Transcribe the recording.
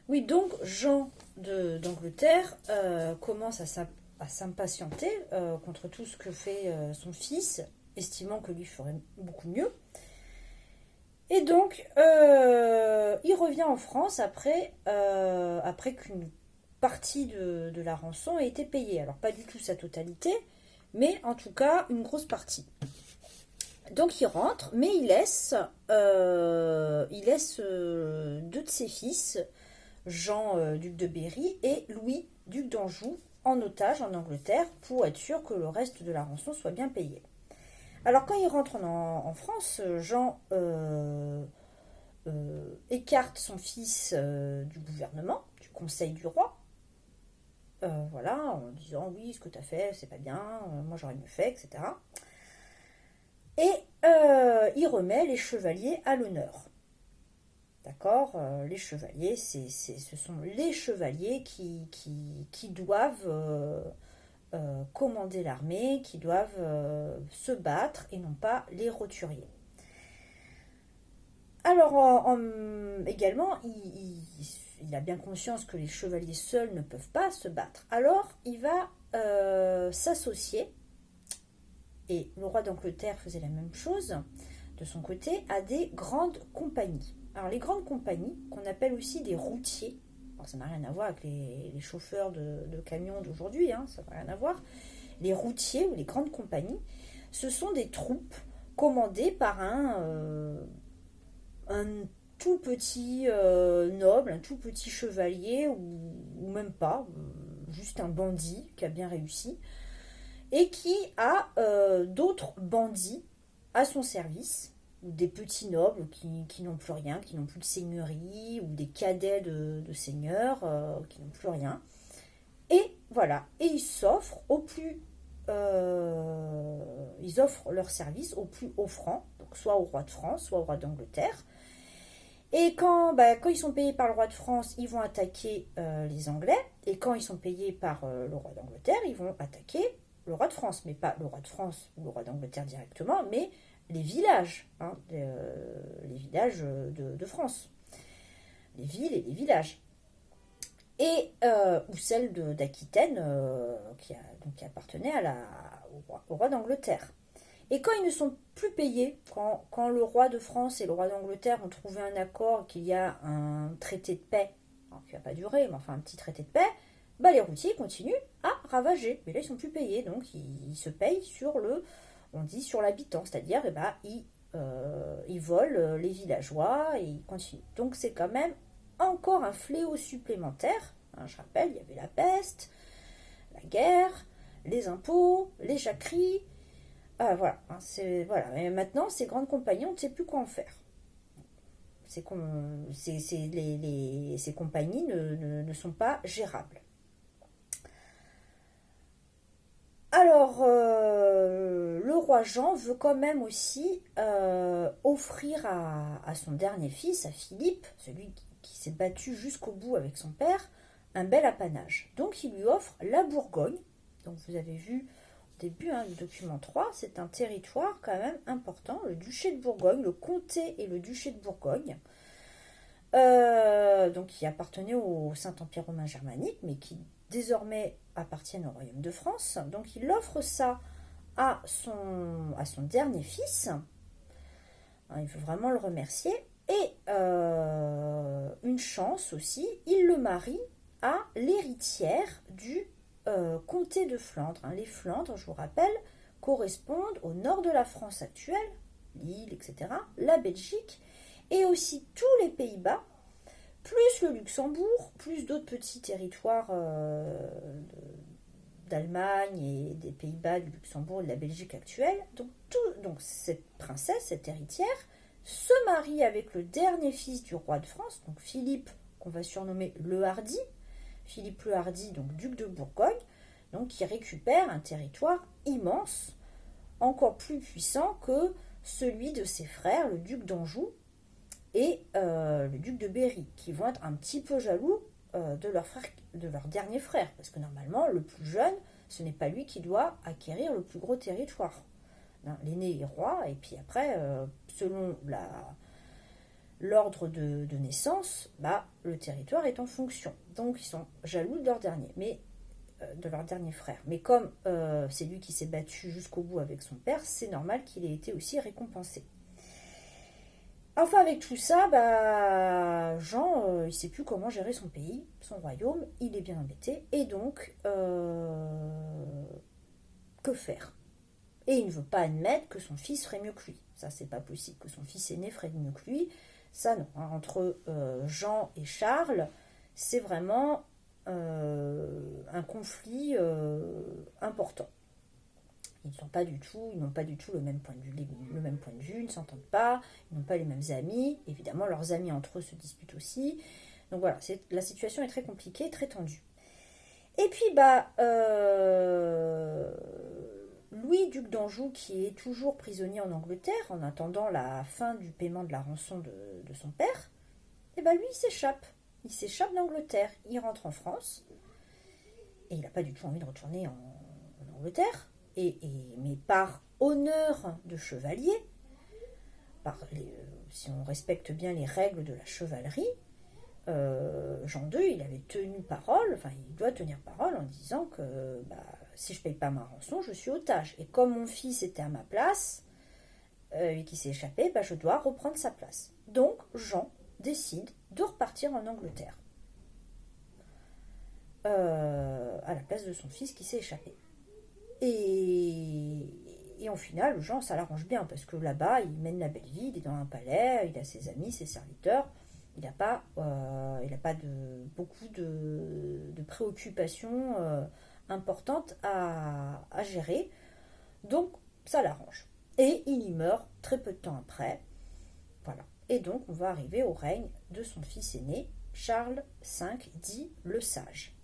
Oui, donc Jean d'Angleterre commence à s'impatienter contre tout ce que fait son fils, estimant que lui ferait beaucoup mieux. Et donc, il revient en France après qu'une partie de la rançon ait été payée. Alors, pas du tout sa totalité, mais en tout cas, une grosse partie. Donc, il rentre, mais il laisse deux de ses fils, Jean, duc de Berry, et Louis, duc d'Anjou, en otage en Angleterre, pour être sûr que le reste de la rançon soit bien payé. Alors, quand il rentre en France, Jean écarte son fils du gouvernement, du conseil du roi, voilà, en disant oui, ce que tu as fait, c'est pas bien, moi j'aurais mieux fait, etc. Et il remet les chevaliers à l'honneur. D'accord. Les chevaliers, ce sont les chevaliers qui doivent commander l'armée, qui doivent se battre et non pas les roturiers. Alors, également, il a bien conscience que les chevaliers seuls ne peuvent pas se battre. Alors, il va s'associer, et le roi d'Angleterre faisait la même chose de son côté, à des grandes compagnies. Alors, les grandes compagnies, qu'on appelle aussi des routiers, alors ça n'a rien à voir avec les chauffeurs de camions d'aujourd'hui, hein, ça n'a rien à voir. Les routiers ou les grandes compagnies, ce sont des troupes commandées par un tout petit noble, un tout petit chevalier, ou même pas, juste un bandit qui a bien réussi, et qui a d'autres bandits à son service, ou des petits nobles qui n'ont plus rien, qui n'ont plus de seigneurie, ou des cadets de seigneurs qui n'ont plus rien. Et voilà, et ils offrent leur service au plus offrant, donc soit au roi de France, soit au roi d'Angleterre. Et quand ils sont payés par le roi de France, ils vont attaquer les Anglais. Et quand ils sont payés par le roi d'Angleterre, ils vont attaquer le roi de France. Mais pas le roi de France ou le roi d'Angleterre directement, mais les villages, hein, les villages de France. Les villes et les villages. Et, ou celle d'Aquitaine qui appartenait au roi d'Angleterre. Et quand ils ne sont plus payés, quand le roi de France et le roi d'Angleterre ont trouvé un accord, qu'il y a un traité de paix, alors qui ne va pas durer, mais enfin un petit traité de paix, bah les routiers continuent à ravager. Mais là, ils sont plus payés, donc ils se payent on dit sur l'habitant, c'est-à-dire ils volent les villageois et ils continuent. Donc c'est quand même encore un fléau supplémentaire. Hein, je rappelle, il y avait la peste, la guerre, les impôts, les jacqueries. Ah, voilà, hein, voilà. Et maintenant, ces grandes compagnies, on ne sait plus quoi en faire. Ces compagnies ne sont pas gérables. Alors, le roi Jean veut quand même aussi offrir à son dernier fils, à Philippe, celui qui s'est battu jusqu'au bout avec son père, un bel apanage. Donc, il lui offre la Bourgogne. Donc, vous avez vu début du document 3, c'est un territoire quand même important, le duché de Bourgogne, le comté et le duché de Bourgogne, donc qui appartenait au Saint-Empire romain germanique, mais qui désormais appartiennent au royaume de France. Donc il offre ça à son dernier fils. Il veut vraiment le remercier. Et une chance aussi, il le marie à l'héritière du comté de Flandre. Les Flandres, je vous rappelle, correspondent au nord de la France actuelle, l'île, etc., la Belgique, et aussi tous les Pays-Bas, plus le Luxembourg, plus d'autres petits territoires d'Allemagne et des Pays-Bas, du Luxembourg et de la Belgique actuelle. Donc cette princesse, cette héritière, se marie avec le dernier fils du roi de France, donc Philippe, qu'on va surnommer le Hardi, Philippe le Hardi, donc duc de Bourgogne, donc qui récupère un territoire immense, encore plus puissant que celui de ses frères, le duc d'Anjou et le duc de Berry, qui vont être un petit peu jaloux de leur dernier frère, parce que normalement, le plus jeune, ce n'est pas lui qui doit acquérir le plus gros territoire. L'aîné est roi, et puis après, selon l'ordre de naissance, le territoire est en fonction. Donc ils sont jaloux de leur dernier frère. Mais comme c'est lui qui s'est battu jusqu'au bout avec son père, c'est normal qu'il ait été aussi récompensé. Enfin, avec tout ça, Jean, il ne sait plus comment gérer son pays, son royaume, il est bien embêté, et donc, que faire? Et il ne veut pas admettre que son fils ferait mieux que lui. Ça, c'est pas possible, que son fils aîné ferait mieux que lui. Ça, non. Entre Jean et Charles, c'est vraiment un conflit important. Ils n'ont pas du tout le même point de vue, ils ne s'entendent pas, ils n'ont pas les mêmes amis. Évidemment, leurs amis entre eux se disputent aussi. Donc voilà, la situation est très compliquée, très tendue. Et puis, Louis, duc d'Anjou, qui est toujours prisonnier en Angleterre, en attendant la fin du paiement de la rançon de son père, lui, il s'échappe. Il s'échappe d'Angleterre. Il rentre en France. Et il n'a pas du tout envie de retourner en Angleterre. Mais par honneur de chevalier, si on respecte bien les règles de la chevalerie, Jean II, il avait tenu parole, il doit tenir parole en disant que si je ne paye pas ma rançon, je suis otage. Et comme mon fils était à ma place, et qui s'est échappé, je dois reprendre sa place. Donc Jean décide de repartir en Angleterre, à la place de son fils qui s'est échappé. Et en final, Jean, ça l'arrange bien, parce que là-bas, il mène la belle vie, il est dans un palais, il a ses amis, ses serviteurs, il n'a pas, beaucoup de préoccupations importantes à gérer, donc ça l'arrange. Et il y meurt très peu de temps après, voilà. Et donc, on va arriver au règne de son fils aîné, Charles V, dit le Sage.